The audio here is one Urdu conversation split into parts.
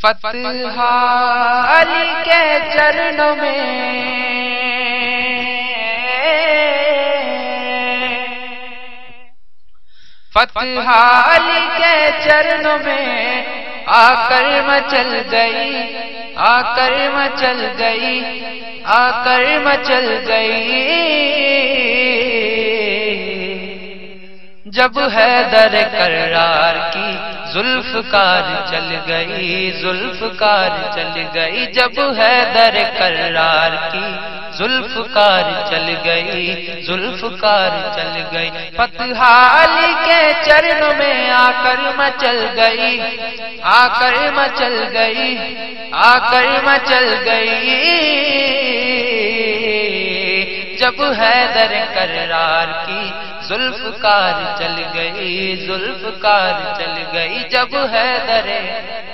فتح علی کے چرنوں میں فتح علی کے چرنوں میں آ کر مچل گئی، آ کر مچل گئی، آ کر مچل گئی۔ جب حیدر کرار کی ذوالفقار چل گئی، ذوالفقار چل گئی، جب حیدر کرار کی ذوالفقار چل گئی، ذوالفقار چل گئی۔ فتح علی کے چرنوں میں آ کر مچل گئی، آ کر مچل گئی، آ کر مچل گئی۔ جب حیدر کرار کی ذوالفقار چل گئی، ذوالفقار چل گئی، جب حیدر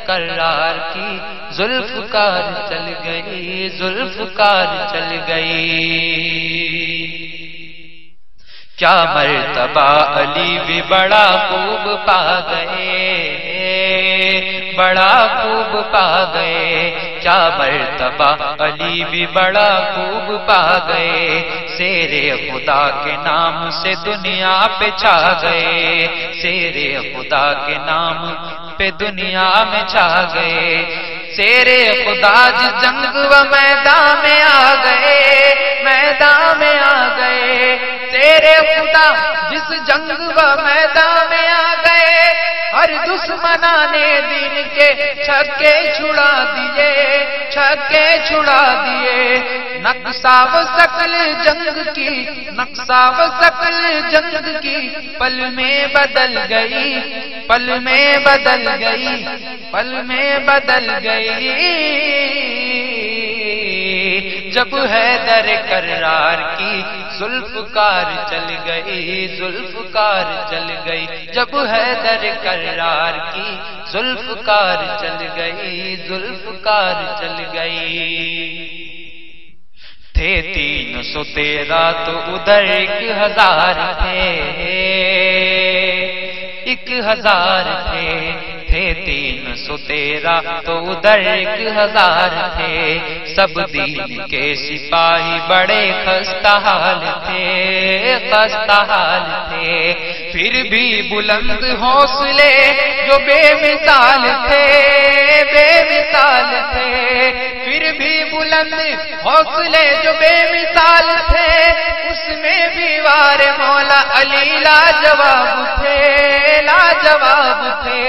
کرار کی ذوالفقار چل گئی، ذوالفقار چل گئی۔ کیا مرتبہ علی بھی بڑا خوب پا گئے، بڑا خوب پا گئے، کیا مرتبہ علی بھی بڑا خوب پا گئے۔ شیر خدا کے نام سے دنیا پہ چھا گئے، شیر خدا کے نام پہ دنیا میں چھا گئے۔ شیر خدا جس جنگ و میدان میں آ گئے، میدان میں آ گئے۔ شیر خدا جس جنگ و میدان میں آ گئے، ہر دشمنانے دین کے چھکے چھڑا دیے، چھکے چھڑا دیے۔ نقشہ و شکل جنگ کی، نقشہ و شکل جنگ کی پل میں بدل گئی، پل میں بدل گئی، پل میں بدل گئی۔ جب حیدر کرار کی ذوالفقار چل گئی، ذوالفقار چل گئی، جب حیدر کرار کی ذوالفقار چل گئی، ذوالفقار چل گئی۔ تھے 313 تو ادھر 1000 تھے، 1000 تھے، تھے 313 تو ادھر 1000 تھے۔ سب دین کے سپاہی بڑے خستہ حال تھے، خستہ حال تھے، پھر بھی بلند حوصلے جو بے مثال تھے، بے مثال تھے، پھر بھی بلند حوصلے جو بے مثال تھے۔ اس میں بھی وار مولا علی لاجواب تھے، لاجواب تھے۔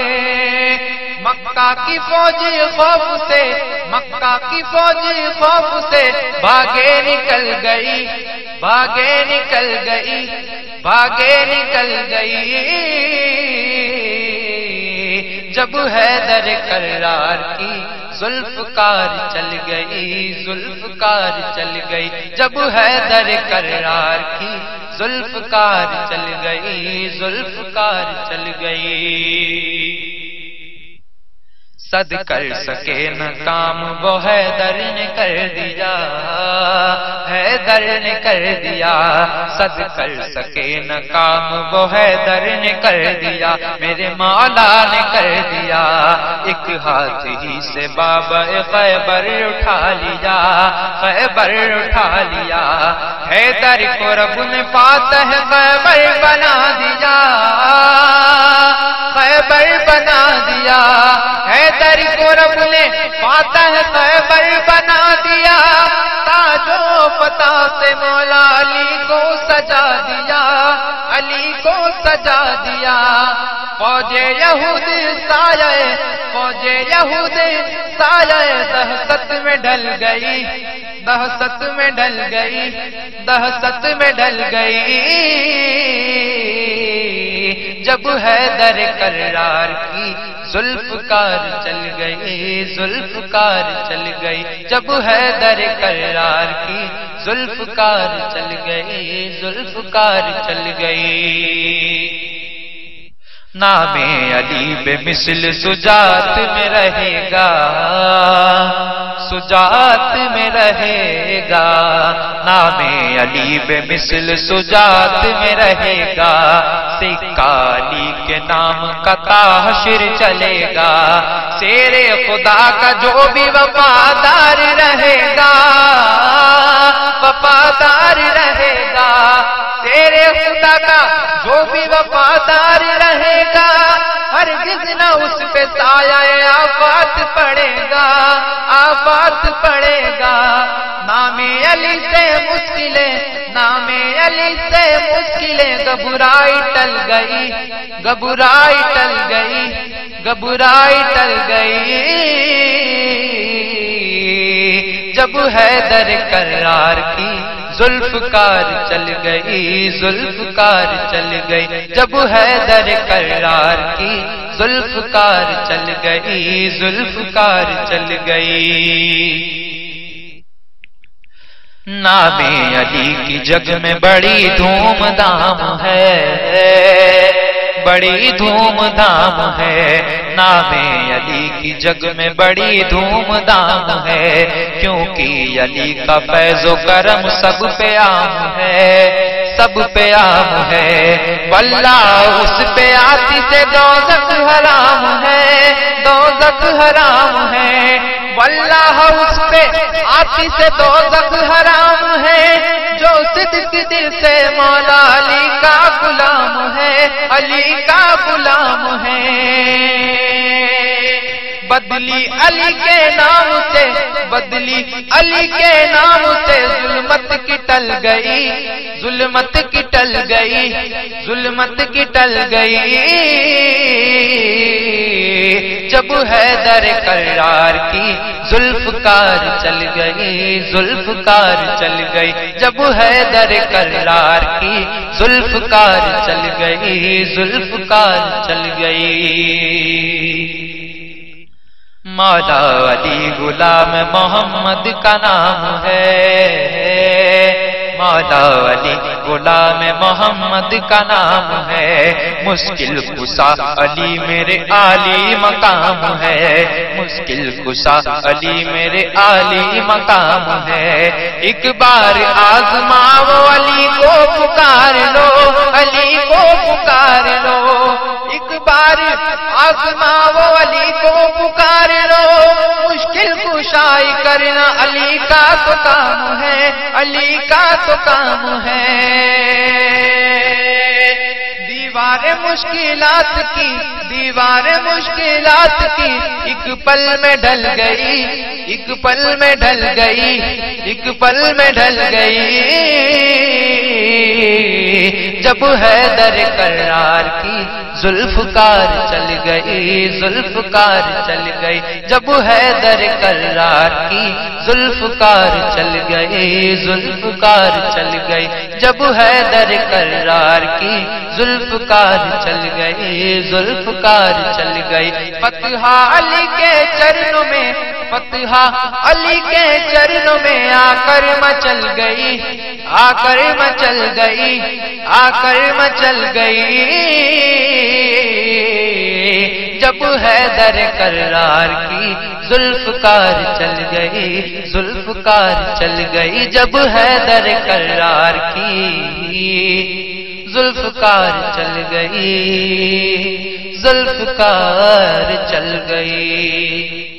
مکہ کی فوج خوف سے، مکہ کی فوج خوف سے بھاگے نکل گئی، بھاگے نکل گئی، بھاگے نکل گئی۔ جب حیدر کرار کی ذوالفقار چل گئی، ذوالفقار چل گئی، جب حیدر کرار کی ذوالفقار چل گئی، ذوالفقار چل گئی۔ صد کر سکے نہ کام وہ حیدر نے کر دیا، حیدر نے کر دیا، صد کر سکے نہ کام وہ حیدر نے کر دیا، میرے مولا نے کر دیا۔ ایک ہاتھ ہی سے بابا خیبر اٹھا لیا، خیبر اٹھا لیا، حیدر کو رب نے فاتح خیبر بنا دیا، خیبر بنا دیا، حیدر کو رب نے فاتح خیبر بنا دیا۔ تاج و فتح سے مولا علی کو سجا دیا، علی کو سجا دیا۔ فوج یہود سایہ، فوج یہود سایہ دہشت میں ڈل گئی، دہشت میں ڈل گئی، دہشت میں ڈل گئی۔ جب حیدر کرار کی ذوالفقار چل گئی، ذوالفقار چل گئی، جب حیدر کرار کی ذوالفقار چل گئی، ذوالفقار چل گئی۔ نام علی بے مثل سجات میں رہے گا، سجات میں رہے گا، نام علی بے مثل سجات میں رہے گا، سکہ علی کے نام کا حشر چلے گا، شیر خدا کا جو بھی وفادار رہے گا، وفادار رہے گا، شیر خدا کا جو بھی وفادار رہے گا، ہرگز نہ اس پہ سایہ آفات پڑے گا، آفات پڑے گا۔ نام علی سے مشکلیں، نام علی سے مشکلیں گھبرائی ٹل گئی، گھبرائی ٹل گئی، گھبرائی ٹل گئی، جب حیدر کرار کی ذوالفقار چل گئی، ذوالفقار چل گئی، جب حیدر کرار کی ذوالفقار چل گئی، ذوالفقار چل گئی۔ نام علی کی جگ میں بڑی دھوم دھام ہے، بڑی دھوم دھام ہے، نام علی کی جگ میں بڑی دھوم دھام ہے، کیونکہ علی کا فیض و کرم سب پہ عام ہے، سب پہ عام ہے، واللہ اس پہ آتش دوزخ حرام ہے، دوزخ حرام ہے، واللہ اس پہ آتش دوزخ حرام ہے، جو صدق دل سے مولا علی کا غلام ہے، علی کا غلام ہے۔ بدلی علی کے نام سے، بدلی علی کے نام سے ظلمت کی ٹل گئی، ظلمت کی ٹل گئی، ظلمت کی ٹل گئی، جب حیدر کرار کی ذوالفقار چل گئی، ذوالفقار چل گئی، جب حیدر کرار کی ذوالفقار چل گئی، ذوالفقار چل گئی۔ مولا علی غلام محمد کا نام ہے، مولا علی غلام محمد کا نام ہے، مشکل کشا علی میرے عالی مقام ہے، مشکل کشا علی میرے عالی مقام ہے، ایک بار آزماؤ علی کو پکار لو، علی کو پکار لو، ایک بار آزماؤ علی کو پکار لو، مشکل کشائی کرنا علی کا تو کام ہے، علی کا تو کام ہے۔ دیوار مشکلات کی، دیوار مشکلات کی ایک پل میں ڈل گئی، ایک پل میں ڈل گئی، ایک پل میں ڈل گئی، جب حیدر کرار کی ذوالفقار چل گئی، ذوالفقار چل گئی، جب حیدر کرار کی ذوالفقار چل گئی، ذوالفقار چل گئی، جب حیدر کرار کی ذوالفقار چل گئی، ذوالفقار چل گئی، فتح علی کے چرنوں میں، فتح علی کے چرنوں میں آ کر مچل گئی، آ کر مچل گئی، آ کر مچل گئی، جب حیدر کرار کی ذوالفقار چل گئی، ذوالفقار چل گئی، جب حیدر کرار کی ذوالفقار چل گئی، ذوالفقار چل گئی۔